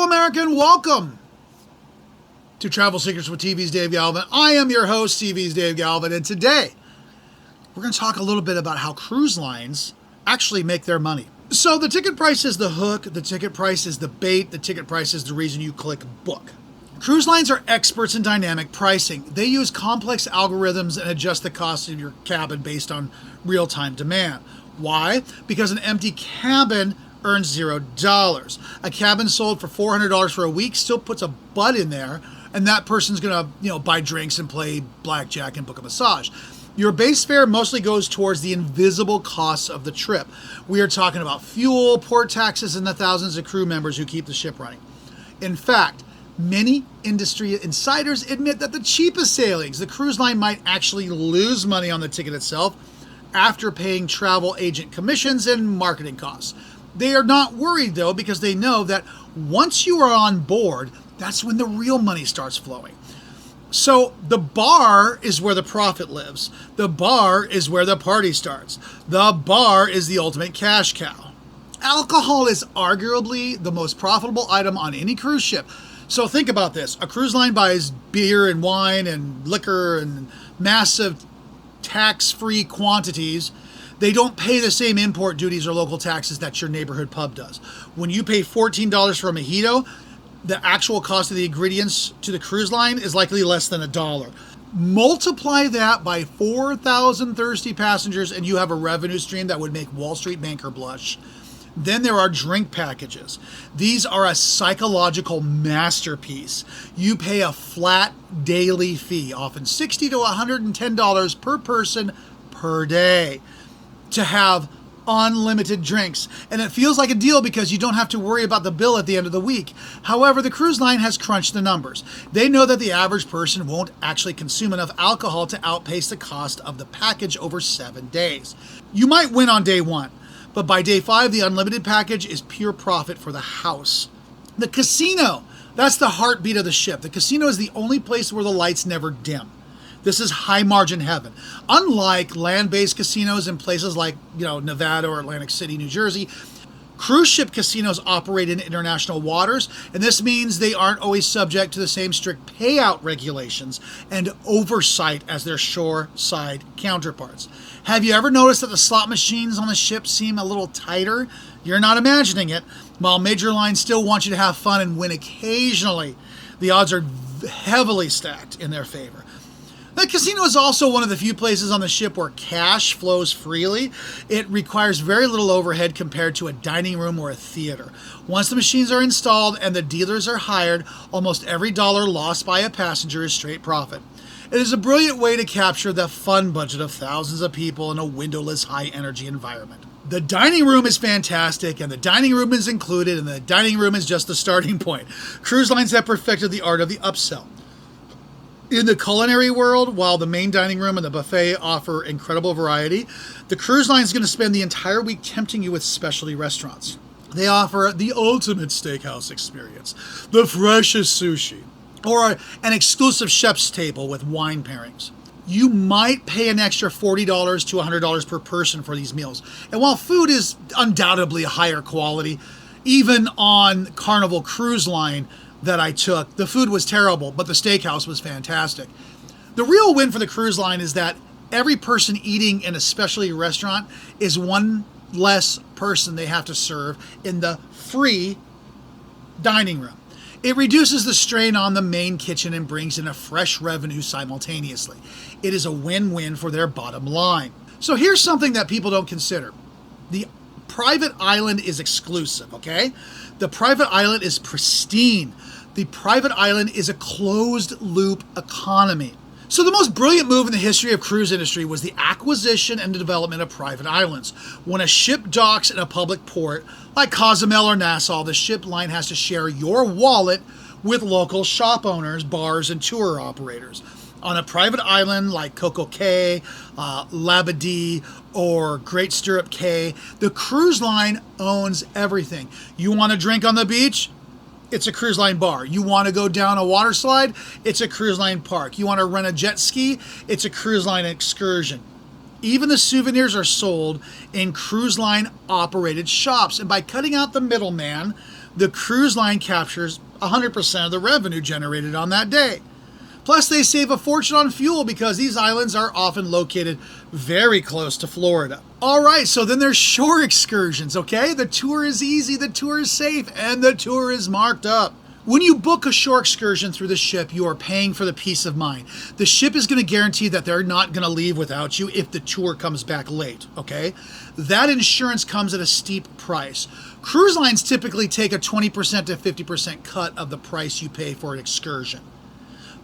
American, welcome to Travel Secrets with TV's Dave Galvin. I am your host, TV's Dave Galvin, and today we're going to talk a little bit about how cruise lines actually make their money. So the ticket price is the hook, the ticket price is the bait, the ticket price is the reason you click book. Cruise lines are experts in dynamic pricing. They use complex algorithms and adjust the cost of your cabin based on real-time demand. Why? Because an empty cabin earns $0. A cabin sold for $400 for a week still puts a butt in there, and that person's gonna, buy drinks and play blackjack and book a massage. Your base fare mostly goes towards the invisible costs of the trip. We are talking about fuel, port taxes, and the thousands of crew members who keep the ship running. In fact, many industry insiders admit that the cheapest sailings, the cruise line might actually lose money on the ticket itself after paying travel agent commissions and marketing costs. They are not worried though, because they know that once you are on board, that's when the real money starts flowing. So the bar is where the profit lives. The bar is where the party starts. The bar is the ultimate cash cow. Alcohol is arguably the most profitable item on any cruise ship. So think about this. A cruise line buys beer and wine and liquor and massive tax-free quantities. They don't pay the same import duties or local taxes that your neighborhood pub does. When you pay $14 for a mojito, the actual cost of the ingredients to the cruise line is likely less than $1. Multiply that by 4,000 thirsty passengers and you have a revenue stream that would make Wall Street banker blush. Then there are drink packages. These are a psychological masterpiece. You pay a flat daily fee, often $60 to $110 per person per day, to have unlimited drinks. And it feels like a deal because you don't have to worry about the bill at the end of the week. However, the cruise line has crunched the numbers. They know that the average person won't actually consume enough alcohol to outpace the cost of the package over 7 days. You might win on day one, but by day 5, the unlimited package is pure profit for the house. The casino, that's the heartbeat of the ship. The casino is the only place where the lights never dim. This is high margin heaven. Unlike land-based casinos in places like, Nevada or Atlantic City, New Jersey, cruise ship casinos operate in international waters, and this means they aren't always subject to the same strict payout regulations and oversight as their shoreside counterparts. Have you ever noticed that the slot machines on the ship seem a little tighter? You're not imagining it. While major lines still want you to have fun and win occasionally, the odds are heavily stacked in their favor. The casino is also one of the few places on the ship where cash flows freely. It requires very little overhead compared to a dining room or a theater. Once the machines are installed and the dealers are hired, almost every dollar lost by a passenger is straight profit. It is a brilliant way to capture the fun budget of thousands of people in a windowless, high-energy environment. The dining room is fantastic, and the dining room is included, and the dining room is just the starting point. Cruise lines have perfected the art of the upsell. In the culinary world, while the main dining room and the buffet offer incredible variety, the cruise line is going to spend the entire week tempting you with specialty restaurants. They offer the ultimate steakhouse experience, the freshest sushi, or an exclusive chef's table with wine pairings. You might pay an extra $40 to $100 per person for these meals. And while food is undoubtedly a higher quality, even on Carnival Cruise Line that I took, the food was terrible, but the steakhouse was fantastic. The real win for the cruise line is that every person eating in a specialty restaurant is one less person they have to serve in the free dining room. It reduces the strain on the main kitchen and brings in a fresh revenue simultaneously. It is a win-win for their bottom line. So here's something that people don't consider. The private island is exclusive, okay? The private island is pristine. The private island is a closed-loop economy. So the most brilliant move in the history of cruise industry was the acquisition and the development of private islands. When a ship docks in a public port, like Cozumel or Nassau, the ship line has to share your wallet with local shop owners, bars, and tour operators. On a private island like Coco Cay, Labadee, or Great Stirrup Cay, the cruise line owns everything. You want to drink on the beach? It's a cruise line bar. You want to go down a water slide? It's a cruise line park. You want to rent a jet ski? It's a cruise line excursion. Even the souvenirs are sold in cruise line operated shops. And by cutting out the middleman, The cruise line captures 100% of the revenue generated on that day. Plus, they save a fortune on fuel because these islands are often located very close to Florida. All right, so then there's shore excursions, okay? The tour is easy, the tour is safe, and the tour is marked up. When you book a shore excursion through the ship, you are paying for the peace of mind. The ship is going to guarantee that they're not going to leave without you if the tour comes back late, okay? That insurance comes at a steep price. Cruise lines typically take a 20% to 50% cut of the price you pay for an excursion.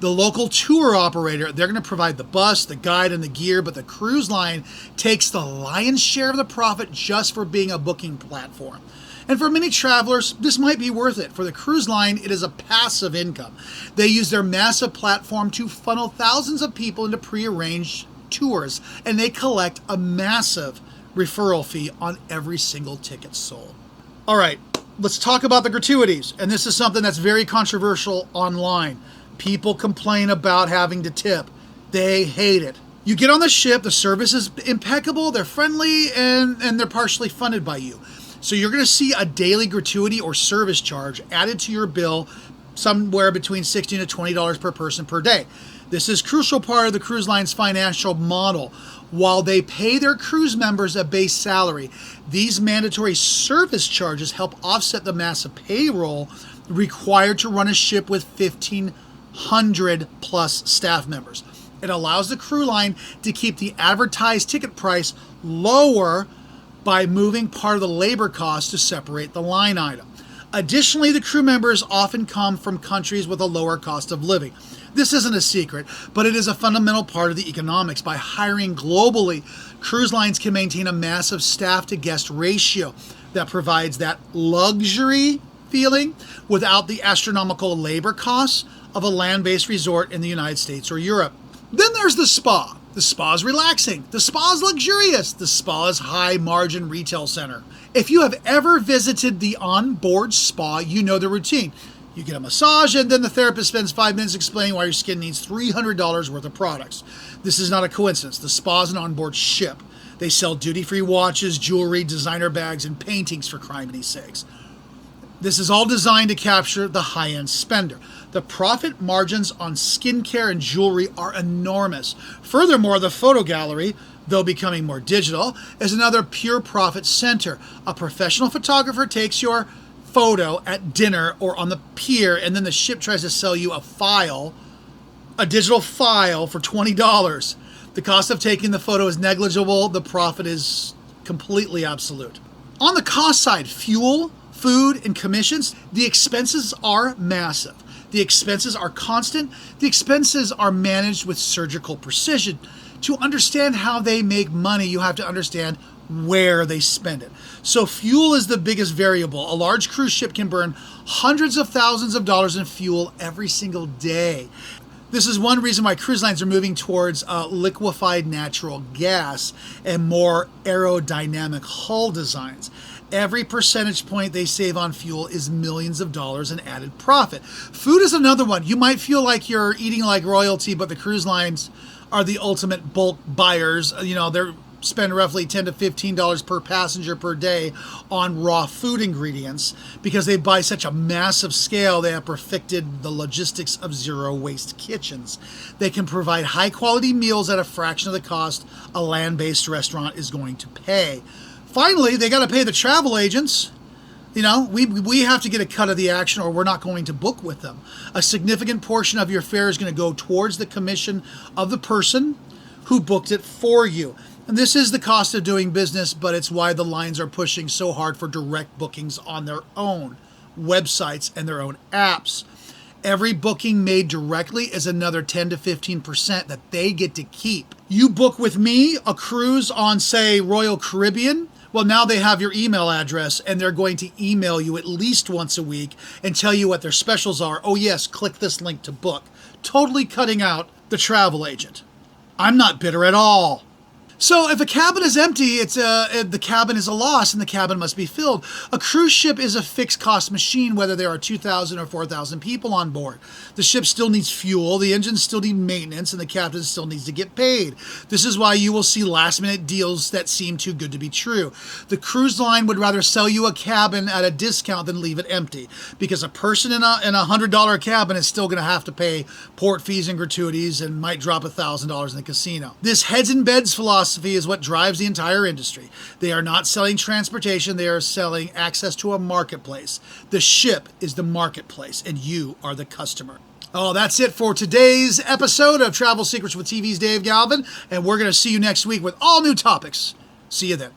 The local tour operator, they're going to provide the bus, the guide, and the gear, but the cruise line takes the lion's share of the profit just for being a booking platform. And for many travelers, this might be worth it. For the cruise line, it is a passive income. They use their massive platform to funnel thousands of people into prearranged tours, and they collect a massive referral fee on every single ticket sold. All right, let's talk about the gratuities. And this is something that's very controversial online. People complain about having to tip. They hate it. You get on the ship, the service is impeccable, they're friendly, and they're partially funded by you. So you're going to see a daily gratuity or service charge added to your bill somewhere between $16 to $20 per person per day. This is a crucial part of the cruise line's financial model. While they pay their cruise members a base salary, these mandatory service charges help offset the massive payroll required to run a ship with 1,500 plus staff members. It allows the cruise line to keep the advertised ticket price lower by moving part of the labor cost to separate the line item. Additionally, the crew members often come from countries with a lower cost of living. This isn't a secret, but it is a fundamental part of the economics. By hiring globally, cruise lines can maintain a massive staff-to-guest ratio that provides that luxury feeling without the astronomical labor costs of a land-based resort in the United States or Europe. Then there's the spa. The spa is relaxing. The spa is luxurious. The spa is high-margin retail center. If you have ever visited the onboard spa, you know the routine. You get a massage, and then the therapist spends 5 minutes explaining why your skin needs $300 worth of products. This is not a coincidence. The spa is an onboard ship. They sell duty-free watches, jewelry, designer bags, and paintings, for criminy sakes. This is all designed to capture the high-end spender. The profit margins on skincare and jewelry are enormous. Furthermore, the photo gallery, though becoming more digital, is another pure profit center. A professional photographer takes your photo at dinner or on the pier, and then the ship tries to sell you a digital file for $20. The cost of taking the photo is negligible. The profit is completely absolute. On the cost side, fuel, food, and commissions, the expenses are massive. The expenses are constant. The expenses are managed with surgical precision. To understand how they make money, you have to understand where they spend it. So fuel is the biggest variable. A large cruise ship can burn hundreds of thousands of dollars in fuel every single day. This is one reason why cruise lines are moving towards liquefied natural gas and more aerodynamic hull designs. Every percentage point they save on fuel is millions of dollars in added profit. Food is another one. You might feel like you're eating like royalty, but the cruise lines are the ultimate bulk buyers. They're spend roughly $10 to $15 per passenger per day on raw food ingredients because they buy such a massive scale. They have perfected the logistics of zero waste kitchens. They can provide high quality meals at a fraction of the cost a land-based restaurant is going to pay. Finally, they got to pay the travel agents. We have to get a cut of the action or we're not going to book with them. A significant portion of your fare is going to go towards the commission of the person who booked it for you. And this is the cost of doing business, but it's why the lines are pushing so hard for direct bookings on their own websites and their own apps. Every booking made directly is another 10 to 15% that they get to keep. You book with me a cruise on, say, Royal Caribbean. Well, now they have your email address and they're going to email you at least once a week and tell you what their specials are. Oh yes, click this link to book. Totally cutting out the travel agent. I'm not bitter at all. So if a cabin is empty, the cabin is a loss and the cabin must be filled. A cruise ship is a fixed cost machine, whether there are 2,000 or 4,000 people on board. The ship still needs fuel, the engines still need maintenance, and the captain still needs to get paid. This is why you will see last minute deals that seem too good to be true. The cruise line would rather sell you a cabin at a discount than leave it empty, because a person in a $100 cabin is still going to have to pay port fees and gratuities and might drop $1,000 in the casino. This heads and beds philosophy is what drives the entire industry. They are not selling transportation, they are selling access to a marketplace. The ship is the marketplace, and you are the customer. Oh, that's it for today's episode of Travel Secrets with TV's Dave Galvin, and we're going to see you next week with all new topics. See you then.